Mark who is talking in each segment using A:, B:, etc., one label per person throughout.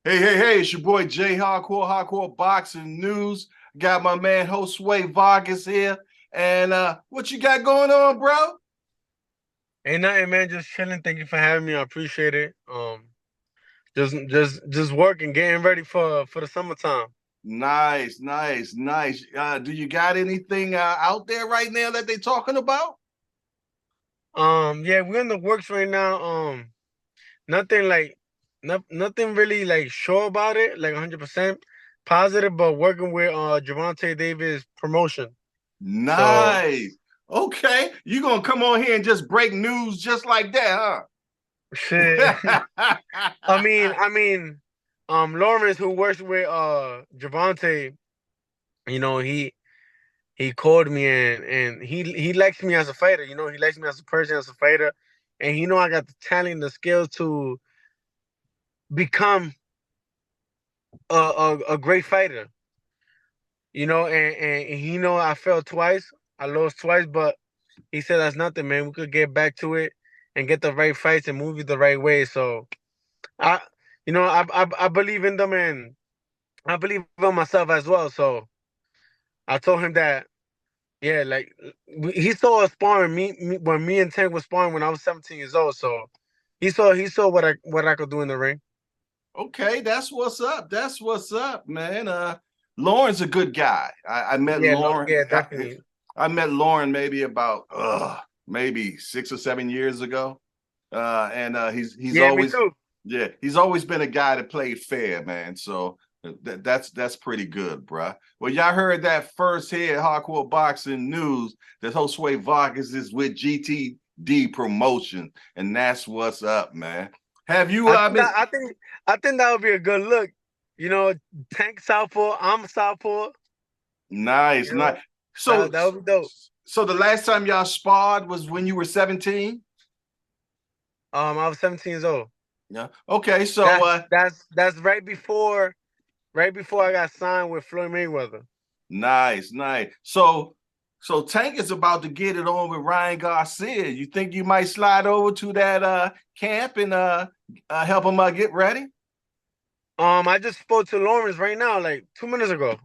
A: Hey, it's your boy Jayhardcore, Hardcore Boxing News. Got my man Josue Vargas here. And what you got going on, bro?
B: Ain't nothing, man. Just chilling. Thank you for having me. I appreciate it. Just working, getting ready for the summertime.
A: Nice. Do you got anything out there right now that they talking about?
B: Yeah, we're in the works right now. Nothing like, nothing really like sure about it, like 100% positive, but working with Gervonta Davis promotion. So
A: Nice. Okay. You gonna come on here and just break news just like that,
B: shit.
A: huh?
B: Lawrence, who works with Gervonta, you know, he called me and he likes me as a fighter. He likes me as a person, as a fighter, and I got the talent, the skills to become a great fighter. And I fell twice, I lost twice, but he said that's nothing, man. We could get back to it and get the right fights and move it the right way. So I, I believe in them and I believe in myself as well. So I told him that. Yeah, like he saw us sparring me when me and Tank was sparring when I was 17 years old. So he saw what I could do in the ring.
A: Okay, that's what's up. That's what's up, man. Lauren's a good guy. I met
B: Yeah,
A: Lauren.
B: yeah, definitely.
A: I met Lauren maybe about maybe 6 or 7 years ago. And he's
B: Yeah, me
A: always
B: too.
A: he's always been a guy that played fair, man. So that's pretty good, bruh. Well, y'all heard that first here at Hardcore Boxing News that Josue Vargas is with GTD Promotion, and that's what's up, man. Have you
B: I think
A: been
B: that I think I think that would be a good look. You know, Tank Southpaw, I'm Southpaw.
A: nice,
B: You know,
A: nice. So
B: that would be dope.
A: so the last time y'all sparred was when you were 17?
B: I was 17 years old.
A: Yeah. Okay, so
B: That's right before I got signed with Floyd Mayweather.
A: nice. So Tank is about to get it on with Ryan Garcia. You think you might slide over to that camp and help him get ready?
B: I just spoke to Lawrence right now, like 2 minutes ago.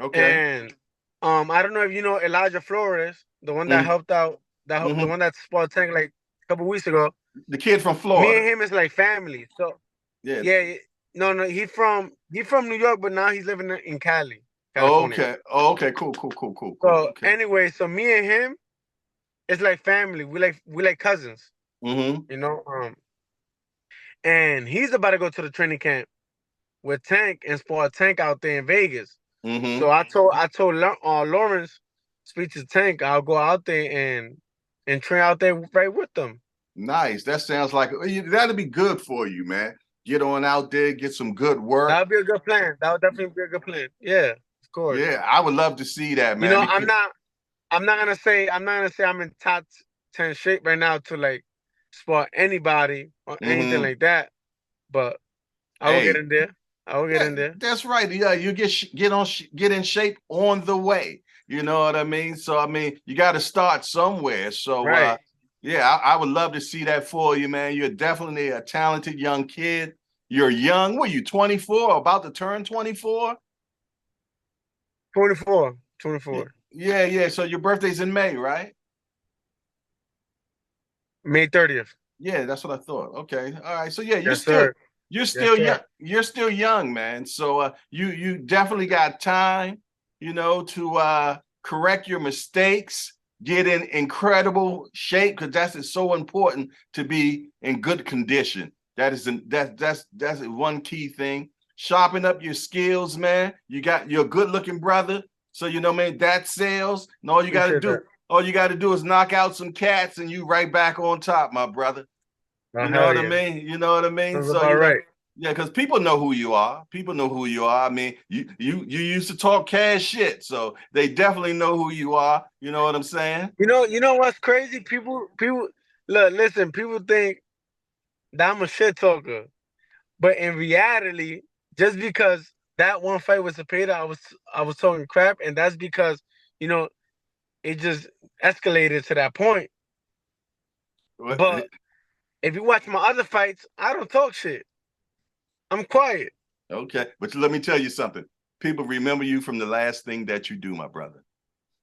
A: Okay.
B: And I don't know if you know Elijah Flores, the one that
A: Mm-hmm.
B: helped out, the
A: Mm-hmm.
B: one that spot Tank like a couple weeks ago.
A: The kid from
B: Me and
A: Florida.
B: him is like family. So
A: Yeah.
B: yeah, no, he from New York, but now he's living in Cali, California.
A: Okay. Cool.
B: So
A: Okay.
B: anyway, so me and him, it's like family. We like cousins,
A: Mm-hmm.
B: you know. And he's about to go to the training camp with Tank and spot Tank out there in Vegas. So
A: Mm-hmm.
B: I told Lawrence, speak to Tank. I'll go out there and train out there right with them.
A: Nice. That sounds like that'll be good for you, man. Get on out there, get some good
B: That
A: work.
B: would be a good plan. That would definitely be a good plan. Yeah, of course.
A: Yeah, I would love to see that,
B: You
A: man.
B: know,
A: Because
B: I'm not gonna say I'm in top 10 shape right now to like spot anybody or anything
A: mm-hmm.
B: like that. But I will get
A: Hey,
B: in there. I will get in there.
A: that's right. Yeah, you get in shape on the way. You know what I mean? So I mean, you got to start somewhere. So
B: Right.
A: yeah, I would love to see that for you, man. You're definitely a talented young kid. You're young. What are you, 24? About to turn 24?
B: 24. 24.
A: Yeah. So your birthday's in May, right?
B: May 30th.
A: Yeah, that's what I thought. Okay. All right. So yeah,
B: Yes, sir.
A: you're
B: Yes,
A: still young.
B: sir.
A: You're still young, man. So you definitely got time, to correct your mistakes, get in incredible shape because that's so important to be in good condition. That's one key thing. Sharpen up your skills, man. You're a good looking brother. So man, that sells. And
B: Appreciate that.
A: all you got to do is knock out some cats and you right back on top, my brother.
B: Oh,
A: You know
B: hell
A: what I
B: yeah.
A: mean? You know what I mean?
B: Sounds
A: So,
B: about right.
A: yeah, because people know who you are. People know who you are. I mean, you used to talk cash shit, so they definitely know who you are. You know what I'm saying?
B: You know what's crazy? People, look, listen. People think that I'm a shit talker, but in reality, just because that one fight with Cepeda, I was talking crap, and that's because you know it just escalated to that point. But if you watch my other fights, I don't talk shit. I'm quiet.
A: Okay, but let me tell you something. People remember you from the last thing that you do, my brother.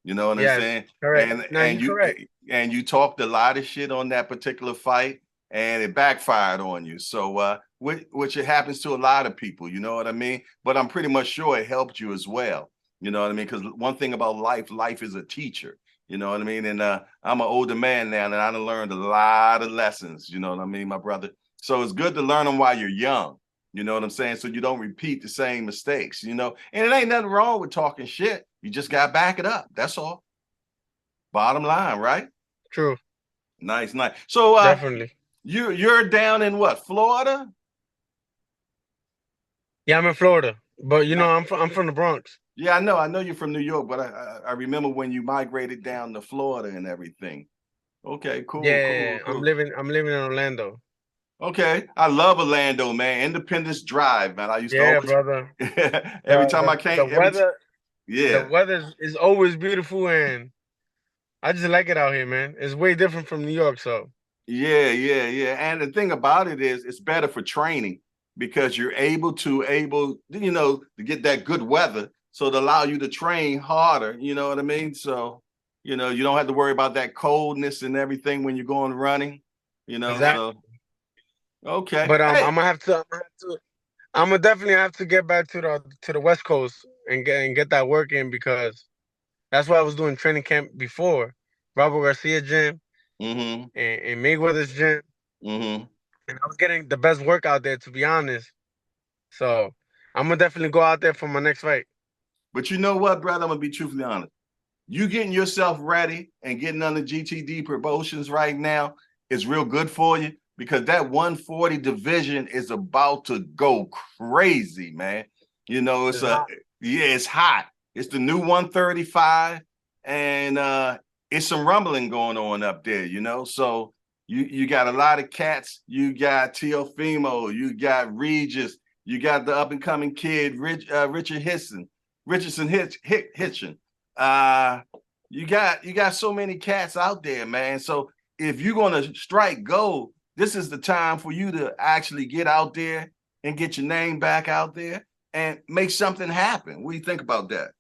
A: You know what I'm
B: Yes,
A: saying?
B: correct.
A: And
B: Now
A: and
B: you
A: you
B: correct.
A: and you talked a lot of shit on that particular fight, and it backfired on you. So, which it happens to a lot of people. You know what I mean? But I'm pretty much sure it helped you as well. You know what I mean? Because one thing about life, life is a teacher. You know what I mean? And I'm an older man now, and I done learned a lot of lessons. You know what I mean, my brother? So it's good to learn them while you're young. You know what I'm saying? So you don't repeat the same mistakes, you know? And it ain't nothing wrong with talking shit. You just got to back it up. That's all. Bottom line, right?
B: True.
A: Nice, nice. So
B: Definitely.
A: you're down in what, Florida?
B: Yeah, I'm in Florida, but
A: Not,
B: I'm from the Bronx.
A: yeah, I know you're from New York, but I remember when you migrated down to Florida and everything. Okay, cool,
B: Yeah,
A: cool, cool.
B: I'm living in Orlando.
A: Okay. I love Orlando, man. Independence Drive, man. I used to
B: Yeah,
A: always
B: brother.
A: every time I
B: The
A: came,
B: weather the
A: yeah.
B: weather is always beautiful, and I just like it out here, man. It's way different from New York, so
A: Yeah, yeah, yeah. And the thing about it is it's better for training because you're able to get that good weather. So it allow you to train harder, you know what I mean? So, you don't have to worry about that coldness and everything when you're going running,
B: exactly.
A: so okay.
B: But
A: Hey,
B: I'm gonna definitely have to get back to the West Coast and get that work in, because that's what I was doing training camp before. Robert Garcia gym
A: mm-hmm,
B: and Mayweather's gym,
A: mm-hmm.
B: and I was getting the best work out there, to be honest. So I'm gonna definitely go out there for my next fight.
A: But you know what, brother? I'm gonna be truthfully honest. You getting yourself ready and getting on the GTD promotions right now is real good for you because that 140 division is about to go crazy, man.
B: It's hot.
A: It's hot. It's the new 135, and it's some rumbling going on up there, So you got a lot of cats. You got Teofimo, you got Regis, you got the up and coming kid Richard Hitchin. Uh, you got so many cats out there, man. So if you're gonna strike gold, this is the time for you to actually get out there and get your name back out there and make something happen. What do you think about that?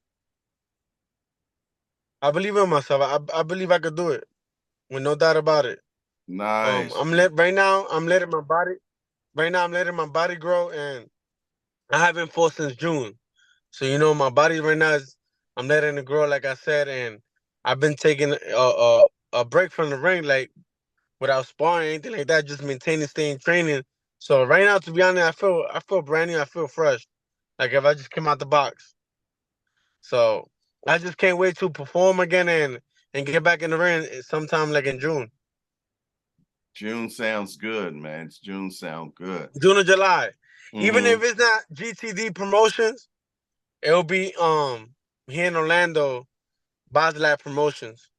B: I believe in myself. I believe I could do it, with no doubt about it.
A: Nice.
B: Right now. I'm letting my body. Right now, I'm letting my body grow, and I haven't fought since June. So my body right now is, I'm letting it grow, like I said, and I've been taking a break from the ring, like without sparring, anything like that, just maintaining, staying training. So right now, to be honest, I feel brand new. I feel fresh, like if I just came out the box. So I just can't wait to perform again and get back in the ring sometime like in June.
A: June sounds good, man. June sounds good.
B: June or July. Even
A: Mm-hmm.
B: if it's not GTD Promotions, it'll be here in Orlando, Boslab Promotions.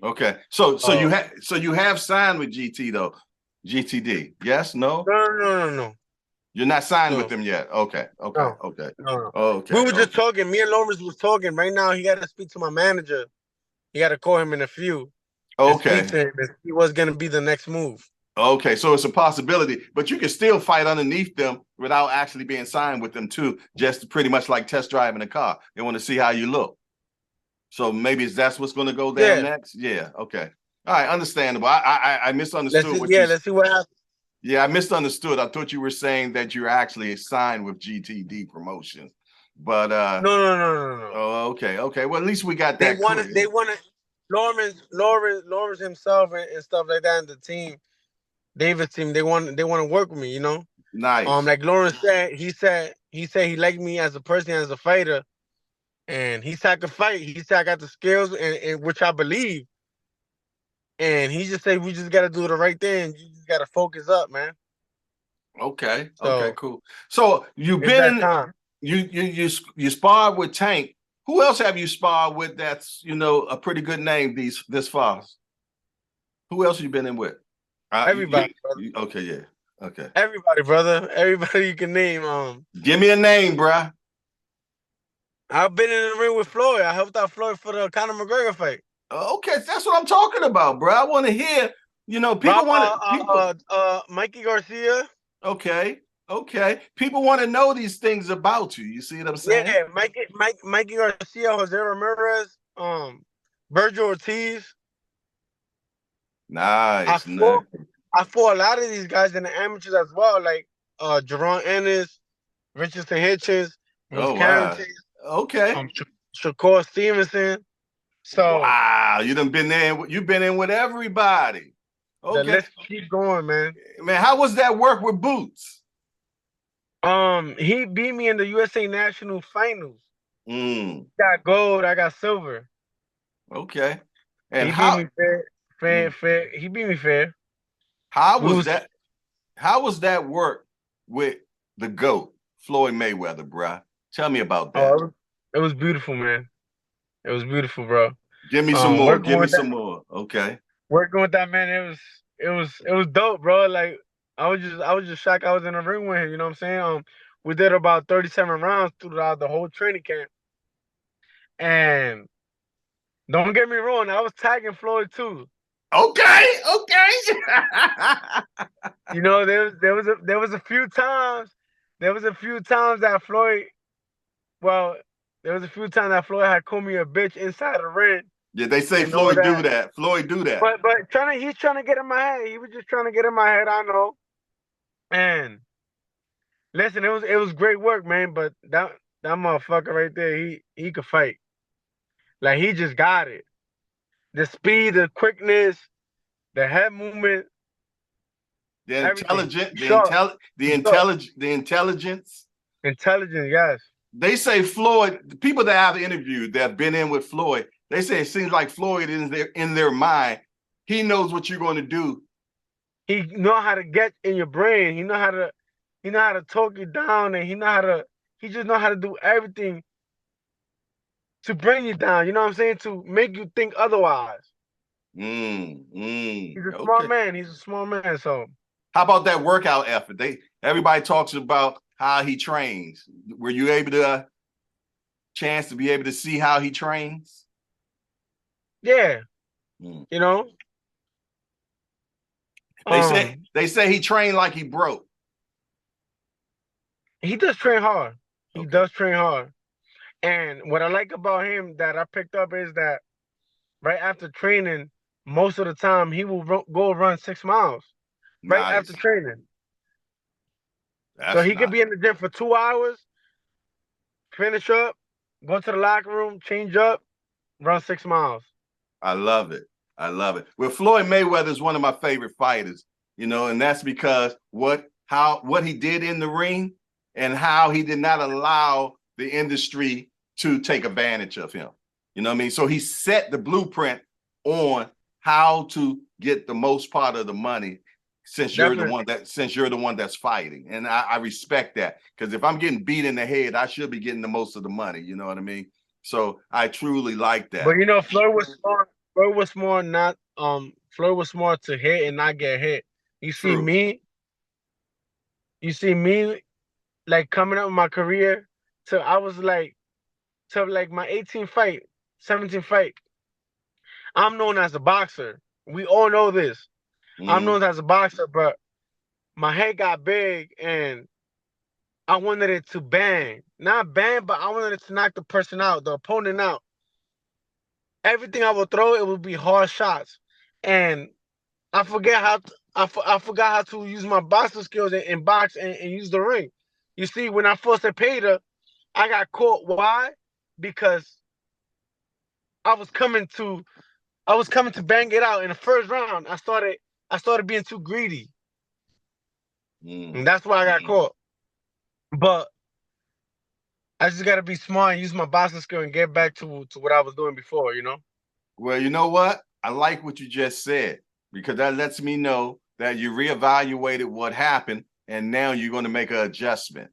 A: Okay. So you
B: Oh,
A: have signed with GT though. GTD. Yes, no?
B: no.
A: You're not signed with
B: No,
A: them yet. Okay, okay,
B: no,
A: okay.
B: no. We
A: Okay,
B: were just
A: okay.
B: talking. Me and Lawrence was talking. Right now, he got to speak to my manager. He got to call him in a few and speak
A: Okay.
B: to him and see what's going to be the next move.
A: Okay, so it's a possibility, but you can still fight underneath them without actually being signed with them too. Just pretty much like test driving a car. They want to see how you look. So maybe that's what's going to go down
B: Yeah,
A: next. Yeah. Okay. All right. Understandable. I misunderstood what you.
B: let's see what happens.
A: Yeah, I misunderstood. I thought you were saying that you're actually signed with GTD Promotions, but
B: No.
A: oh, okay, okay. Well, at least we got that clear.
B: They wanted Lawrence himself and stuff like that, and the team, David's team. They want to work with me.
A: Nice.
B: Like Lawrence said, he said he liked me as a person, as a fighter, and he said I could fight. He said I got the skills, and which I believe. And he just said we just got to do the right thing. You just got to focus up, man.
A: Okay. Okay.
B: So
A: Cool. So you've
B: it's
A: been
B: that
A: in.
B: time.
A: You sparred with Tank. Who else have you sparred with? That's a pretty good name this far. Who else you been in with?
B: Everybody, brother.
A: Okay. Yeah. Okay.
B: Everybody, brother. Everybody you can name.
A: Give me a name, bruh.
B: I've been in the ring with Floyd. I helped out Floyd for the Conor McGregor fight.
A: Okay, that's what I'm talking about, bro. I want to hear. People
B: Rob,
A: want to people.
B: Mikey Garcia.
A: Okay, Okay. People want to know these things about you. You see what I'm saying?
B: Yeah, Mikey Garcia, Jose Ramirez, Virgil Ortiz. I
A: Nice, nice.
B: fought I fought a lot of these guys in the amateurs as well, like Jerron Ennis, Richardson Hitchens, Bruce
A: Oh wow.
B: Carrington,
A: Okay.
B: Shakur Stevenson. So
A: Wow. You done been there. You've been in with everybody.
B: the
A: Okay.
B: list keep going, man.
A: Man, how was that work with Boots?
B: He beat me in the USA National Finals.
A: Mm,
B: Got gold, I got silver.
A: okay. And
B: He beat
A: how
B: me fair, fair,
A: mm,
B: fair. He beat me fair.
A: how
B: We
A: was
B: was
A: that? How was that work with the GOAT, Floyd Mayweather, bruh? Tell me about
B: oh,
A: that.
B: it was beautiful, man. It was beautiful, bro.
A: Give me some more.
B: Working
A: Give me
B: with that,
A: some more. Okay.
B: working with that man, it was dope, bro. Like I was just shocked I was in the ring with him. You know what I'm saying? We did about 37 rounds throughout the whole training camp, and don't get me wrong, I was tagging Floyd too.
A: Okay. Okay.
B: You know, there was a few times, that Floyd, well, there was a few times that Floyd had called me a bitch inside the ring
A: Yeah, they say
B: and all
A: Floyd do
B: that.
A: that. Floyd do that.
B: But he's trying to get in my head. He was just trying to get in my head. I know. And listen, it was great work, man. But that motherfucker right there, he could fight. Like he just got it. The speed, the quickness, the head movement,
A: The
B: everything.
A: intelligent,
B: He's sharp. He's sharp.
A: the intelligence.
B: Intelligent, yes.
A: They say Floyd, the people that I've interviewed that have been in with Floyd, they say it seems like Floyd is in their mind. He knows what you're going to do.
B: He know how to get in your brain. He know how to talk you down, and he just know how to do everything to bring you down. You know what I'm saying? To make you think otherwise. He's a smart
A: Okay.
B: man. He's a smart man. So
A: How about that workout effort? Everybody talks about how he trains. Were you able to chance to be able to see how he trains?
B: yeah,
A: Mm.
B: you know,
A: They say
B: um,
A: they say he trained like he broke.
B: he does train hard. He
A: Okay.
B: does train hard. And what I like about him that I picked up is that right after training, most of the time he will go run 6 miles right after
A: Nice.
B: training. So
A: That's
B: he could
A: nice.
B: be in the gym for 2 hours, finish up, go to the locker room, change up, run 6 miles.
A: I love it. I love it. Well, Floyd Mayweather is one of my favorite fighters, and that's because what he did in the ring and how he did not allow the industry to take advantage of him. You know what I mean? So he set the blueprint on how to get the most part of the money since you're the
B: Definitely.
A: one that's fighting. And I respect that. Because if I'm getting beat in the head, I should be getting the most of the money. You know what I mean? So I truly like
B: But
A: that.
B: Floyd was smart. Floyd was smart to hit and not get hit. You see
A: True.
B: me, you see me like coming up in my career to I was like to like my 18th fight, 17th fight. I'm known as a boxer. We all know this. I'm
A: Mm.
B: known as a boxer, but my head got big and I wanted it to bang. Not bang, but I wanted it to knock the person out, the opponent out. Everything I would throw, it would be hard shots. And I forgot how to use my boxing skills and box and use the ring. You see, when I first paid her, I got caught. Why? Because I was coming to bang it out in the first round. I started being too greedy. And
A: Mm.
B: that's why I got caught. But I just gotta be smart and use my boxing skill and get back to what I was doing before, you know?
A: Well, you know what? I like what you just said because that lets me know that you reevaluated what happened and now you're going to make an adjustment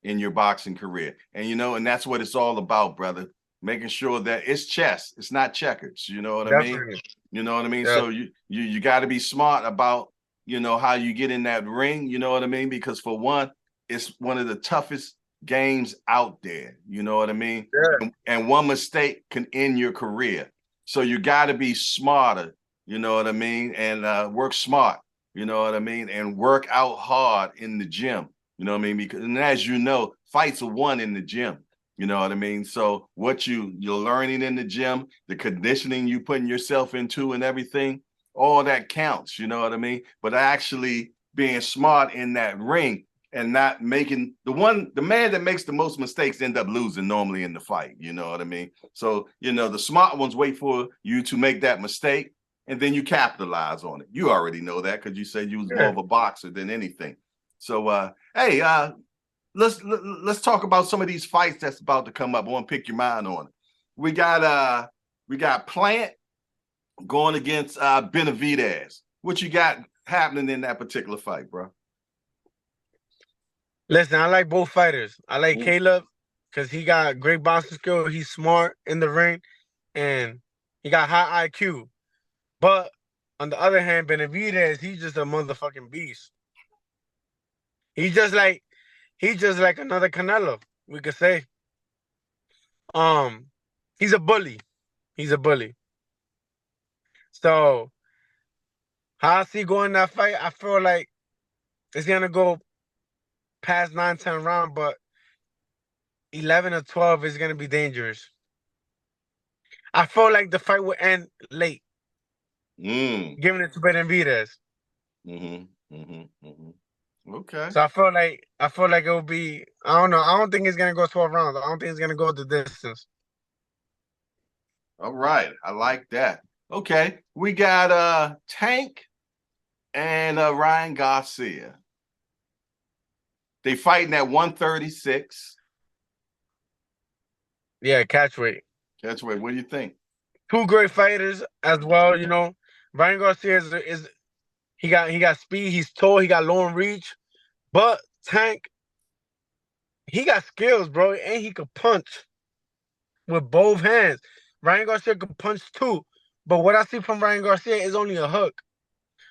A: in your boxing career. And that's what it's all about, brother. Making sure that it's chess, it's not checkers. You know what I mean?
B: Definitely.
A: You know what I mean?
B: Yeah.
A: So you got to be smart about, how you get in that ring, you know what I mean? Because for one, it's one of the toughest games out there. You know what I mean?
B: Yeah.
A: And one mistake can end your career. So you got to be smarter, you know what I mean? And work smart, you know what I mean? And work out hard in the gym. You know what I mean? Because, and as you know, fights are won in the gym. You know what I mean? So what you're learning in the gym, the conditioning you putting yourself into and everything, all that counts, you know what I mean? But actually being smart in that ring and not making the man that makes the most mistakes end up losing normally in the fight, you know what I mean? So, the smart ones wait for you to make that mistake and then you capitalize on it. You already know that because you said you was more of a boxer than anything. So hey, let's talk about some of these fights that's about to come up. I want to pick your mind on it. We got Plant going against Benavidez. What you got happening in that particular fight, bro?
B: Listen, I like both fighters. I like Caleb because he got great boxing skill. He's smart in the ring, and he got high IQ. But on the other hand, Benavidez, he's just a motherfucking beast. He's just like another Canelo, we could say. He's a bully. He's a bully. So how I see going that fight, I feel like it's gonna go past 9, 10 rounds, but 11 or 12 is gonna be dangerous. I feel like the fight will end late. Giving it to Benavidez.
A: Okay.
B: So I feel like it will be. I don't know. I don't think it's gonna go 12 rounds. I don't think it's gonna go the distance.
A: All right. I like that. Okay. We got Tank and Ryan Garcia. They fighting at 136.
B: Yeah, catch weight.
A: Catch weight. What do you think?
B: Two great fighters as well. Ryan Garcia is he got speed. He's tall. He got long reach. But Tank, he got skills, bro, and he could punch with both hands. Ryan Garcia could punch too. But what I see from Ryan Garcia is only a hook.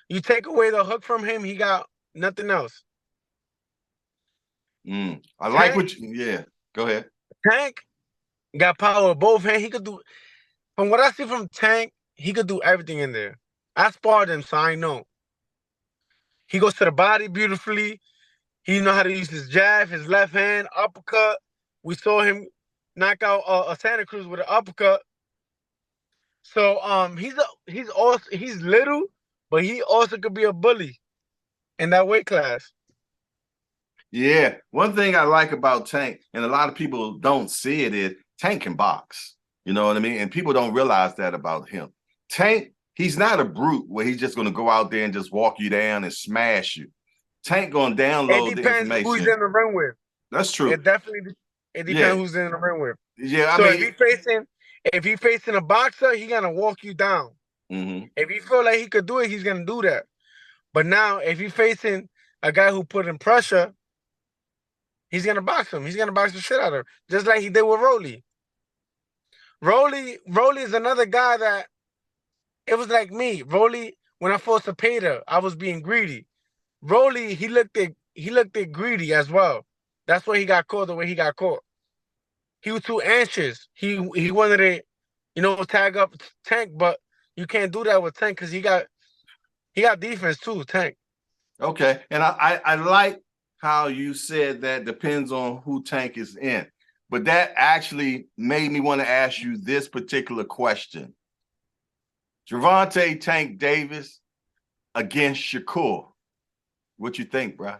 B: You take away the hook from him, he got nothing else.
A: I like what you, yeah. Go ahead.
B: Tank got power with both hands. He could do, from what I see from Tank, he could do everything in there. I sparred him, so I know. He goes to the body beautifully. He know how to use his jab, his left hand, uppercut. We saw him knock out a Santa Cruz with an uppercut. So he's little, but he also could be a bully in that weight class.
A: Yeah, one thing I like about Tank, and a lot of people don't see it, is Tank can box. You know what I mean? And people don't realize that about him. Tank, he's not a brute where he's just going to go out there and just walk you down and smash you. Tank going to download the information.
B: Who he's in the ring with.
A: That's true.
B: It depends who's in the ring with.
A: Yeah,
B: so if he facing a boxer, he gonna walk you down. If he feel like he could do it, he's gonna do that. But now, if he facing a guy who put in pressure, he's gonna box him. He's gonna box the shit out of him, just like he did with Rolly. Rolly is another guy that it was like me. Rolly, when I fought Cepeda, I was being greedy. Rolly, he looked at greedy as well. That's why he got caught the way he got caught. He was too anxious. He wanted to, tag up Tank, but you can't do that with Tank because he got defense too, Tank.
A: Okay, and I like how you said that depends on who Tank is in. But that actually made me want to ask you this particular question. Gervonta Tank Davis against Shakur. What you think, bro?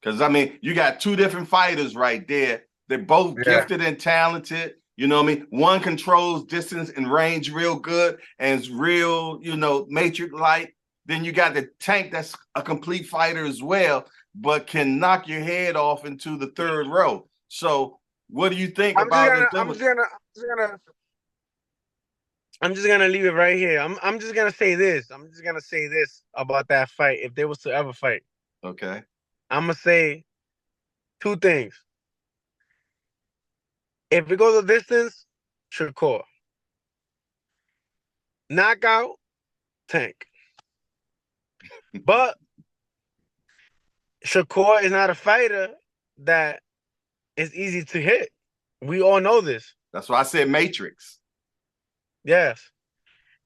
A: Because, I mean, you got two different fighters right there. They're both gifted and talented. You know what I mean? One controls distance and range real good and is real, Matrix-like. Then you got the Tank that's a complete fighter as well, but can knock your head off into the third row. So what do you think about this?
B: I'm just gonna leave it right here. I'm just gonna say this. I'm just gonna say this about that fight. If they was to ever fight.
A: Okay.
B: I'm gonna say two things. If it goes a distance, Shakur. Knockout, Tank. But Shakur is not a fighter that is easy to hit. We all know this.
A: That's why I said Matrix.
B: Yes.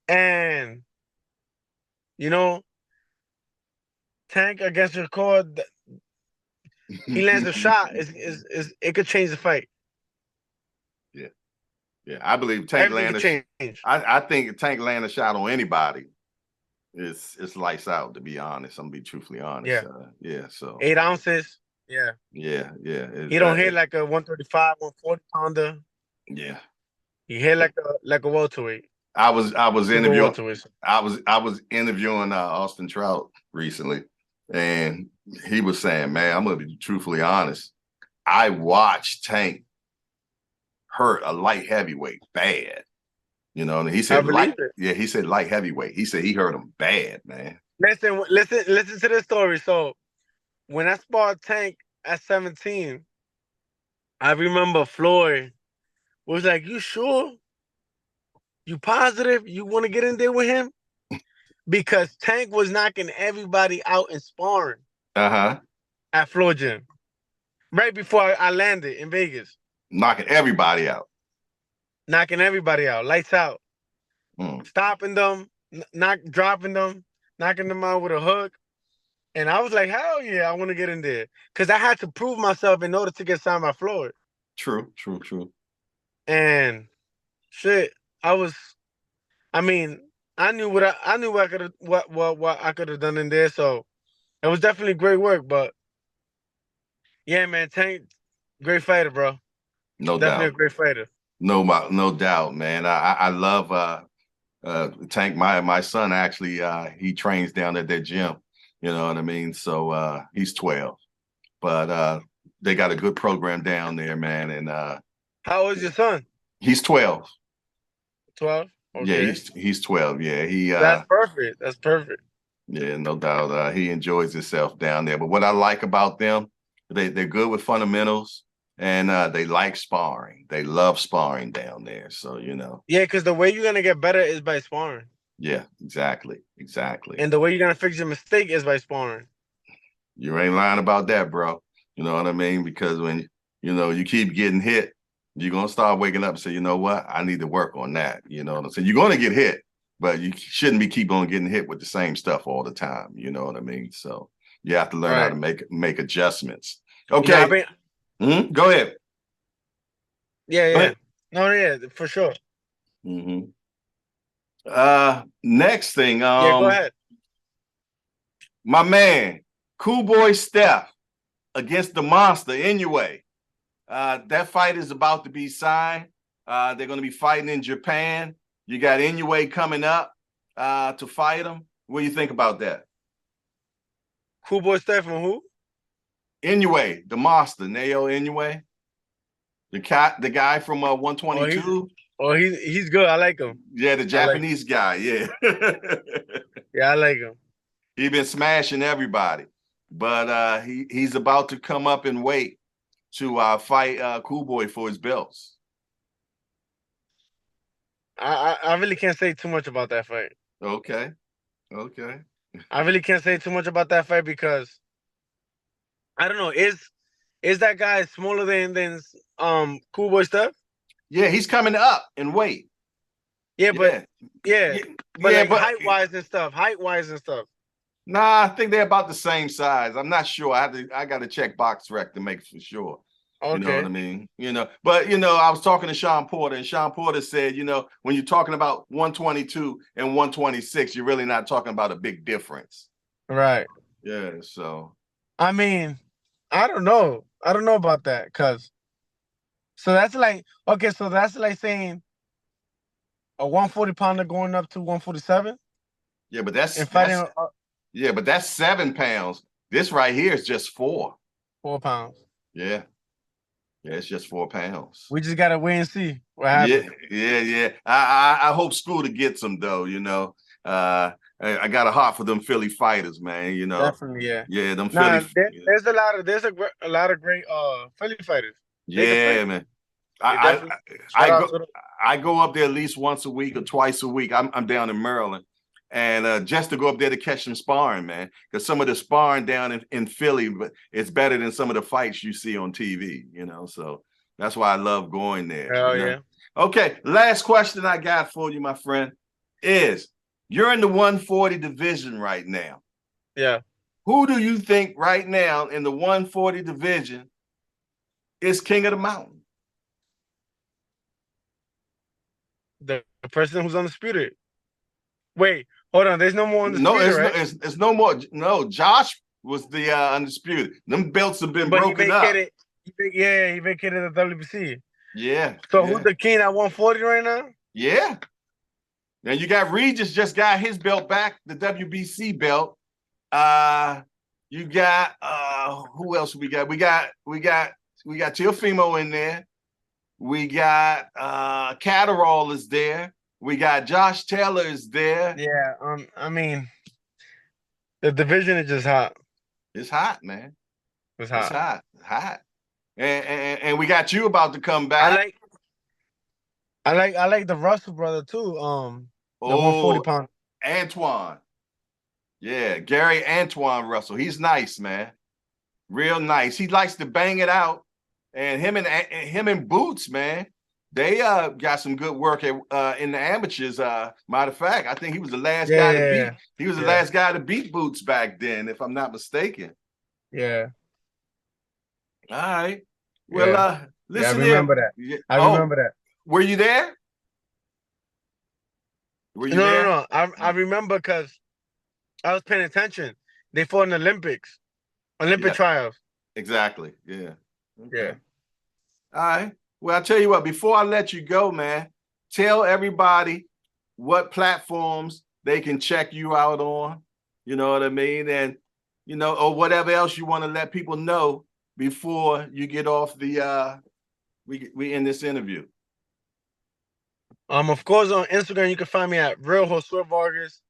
B: And, Tank against Shakur, he lands a shot, it could change the fight.
A: Yeah, yeah. I believe Tank
B: Everything
A: land
B: could
A: a.
B: change.
A: I think if Tank land a shot on anybody, it's lights out. To be honest, I'm gonna be truthfully honest.
B: Yeah.
A: Yeah. So
B: 8 ounces. Yeah.
A: yeah, yeah.
B: He don't hit like a 135, 140 pounder.
A: Yeah.
B: He hit like a welterweight.
A: I was
B: Super
A: interviewing
B: welterweight.
A: I was interviewing Austin Trout recently, and he was saying, "Man, I'm gonna be truthfully honest. I watched Tank hurt a light heavyweight bad. You know, and he
B: I
A: said
B: believe
A: light,
B: it.
A: yeah, he said light heavyweight. He said he hurt him bad, man.
B: Listen to the story. So when I sparred Tank at 17, I remember Floyd was like, "You sure? You positive? You want to get in there with him?" Because Tank was knocking everybody out in sparring
A: Uh-huh.
B: at Floyd Gym right before I landed in Vegas,
A: Knocking everybody out.
B: knocking everybody out, lights out,
A: Mm.
B: stopping them, dropping them, knocking them out with a hook. And I was like, hell yeah, I want to get in there. Because I had to prove myself in order to get signed by Floyd.
A: True.
B: And shit, I mean, I knew what I could have what I could have done in there. So it was definitely great work. But yeah, man, Tank, great fighter, bro.
A: No
B: Definitely
A: doubt.
B: a great fighter.
A: No doubt, man. I love Tank. My son actually he trains down at that gym. You know what I mean? So he's 12. But they got a good program down there, man. And
B: How old is your son?
A: he's 12.
B: 12.
A: Yeah,
B: Okay.
A: he's 12. Yeah, he
B: That's perfect. That's perfect.
A: yeah, no doubt. He enjoys himself down there. But what I like about them, they're good with fundamentals, and they like sparring. They love sparring down there. So you know.
B: Yeah, because the way you're gonna get better is by sparring.
A: Yeah, exactly.
B: And the way you're gonna fix your mistake is by sparring.
A: You ain't lying about that, bro. You know what I mean? Because when you keep getting hit, you're gonna start waking up and say, you know what, I need to work on that. You know what I'm saying? You're gonna get hit, but you shouldn't be keep on getting hit with the same stuff all the time. You know what I mean? So you have to learn how to make adjustments. Okay. Go ahead.
B: Yeah,
A: Go
B: yeah.
A: ahead.
B: No, yeah, for sure.
A: Mm-hmm. Next thing,
B: Yeah, go ahead.
A: my man, Cool Boy Steph against the monster Inoue. That fight is about to be signed. They're going to be fighting in Japan. You got Inoue coming up to fight him. What do you think about that?
B: Cool Boy Stefan, who?
A: Inoue, the monster, Naoya Inoue, the guy from 122.
B: He's good. I like him.
A: Yeah, the Japanese guy. Yeah.
B: Yeah, I like him.
A: He's been smashing everybody, but he's about to come up in weight to fight Cool Boy for his belts.
B: I really can't say too much about that fight.
A: Okay.
B: I really can't say too much about that fight because I don't know. Is that guy smaller than Cool Boy Steph?
A: Yeah, he's coming up in weight.
B: Yeah, but like height wise and stuff.
A: Nah, I think they're about the same size. I'm not sure. I got to check box rec to make for sure.
B: Okay.
A: You know what I mean? But I was talking to Sean Porter, and Sean Porter said, when you're talking about 122 and 126, you're really not talking about a big difference.
B: Right.
A: Yeah. So.
B: I mean, I don't know. I don't know about that so that's like saying a 140 pounder going up to 147.
A: Yeah, but that's 7 pounds. This right here is just 4.
B: 4 pounds.
A: Yeah. Yeah, it's just 4 pounds.
B: We just gotta wait and see what happens.
A: Yeah. I hope Scooter gets them though. I got a heart for them Philly fighters, man.
B: Definitely, yeah.
A: Yeah, them
B: Philly.
A: There's
B: a lot of great Philly fighters.
A: Yeah, man. I go up there at least once a week or twice a week. I'm down in Maryland. And just to go up there to catch some sparring, man, because some of the sparring down in Philly, but it's better than some of the fights you see on TV, so that's why I love going there.
B: Oh, yeah.
A: Okay, last question I got for you, my friend, is you're in the 140 division right now.
B: Yeah.
A: Who do you think right now in the 140 division is king of the mountain?
B: The person who's undisputed. Wait, hold on. There's no more
A: No,
B: undisputed, right?
A: it's no more. No, Josh was the undisputed. Them belts have been
B: But he
A: broken up.
B: vacated. He vacated the WBC.
A: Yeah.
B: So
A: yeah.
B: who's the king at 140 right now?
A: Yeah. Now you got Regis just got his belt back, the WBC belt. You got who else we got? We got Teofimo in there. We got Catterall is there. We got Josh Taylor is there.
B: Yeah, I mean, the division is just hot.
A: It's hot, man.
B: It's hot.
A: It's hot. And we got you about to come back.
B: I like the Russell brother too. The 140 pound
A: Antoine. Yeah, Gary Antoine Russell. He's nice, man. Real nice. He likes to bang it out. And him and Boots, man, they got some good work in the amateurs. Matter of fact, I think he was the last guy to beat. He was the last guy to beat Boots back then, if I'm not mistaken.
B: Yeah.
A: All right. Well, listen
B: I remember that. I remember that.
A: Were you there? Were you there?
B: No. I remember because I was paying attention. They fought in the Olympic trials.
A: Exactly. Yeah.
B: Okay. Yeah.
A: All right. Well, I'll tell you what, before I let you go, man, tell everybody what platforms they can check you out on. You know what I mean? And, or whatever else you want to let people know before you get off the, we end this interview.
B: Of course, on Instagram, you can find me at Real Josue Vargas.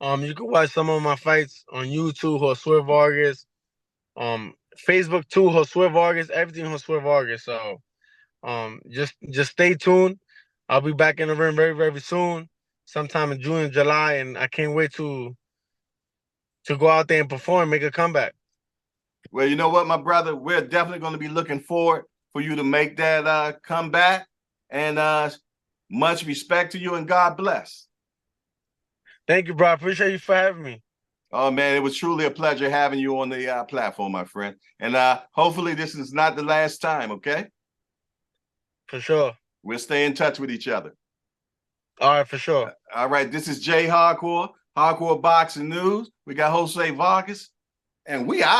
B: You can watch some of my fights on YouTube, Josue Vargas. Facebook too, Josue Vargas, everything Josue Vargas. So just stay tuned. I'll be back in the ring very, very soon, sometime in June and July, and I can't wait to go out there and perform, make a comeback.
A: Well, you know what, my brother, we're definitely going to be looking forward for you to make that comeback. And much respect to you, and God bless.
B: Thank you, bro. I appreciate you for having me.
A: Oh, man, it was truly a pleasure having you on the platform, my friend. And hopefully this is not the last time, okay?
B: For sure.
A: We'll stay in touch with each other.
B: All right, for sure.
A: All right, this is Jayhardcore, Hardcore Boxing News. We got Josue Vargas, and we out of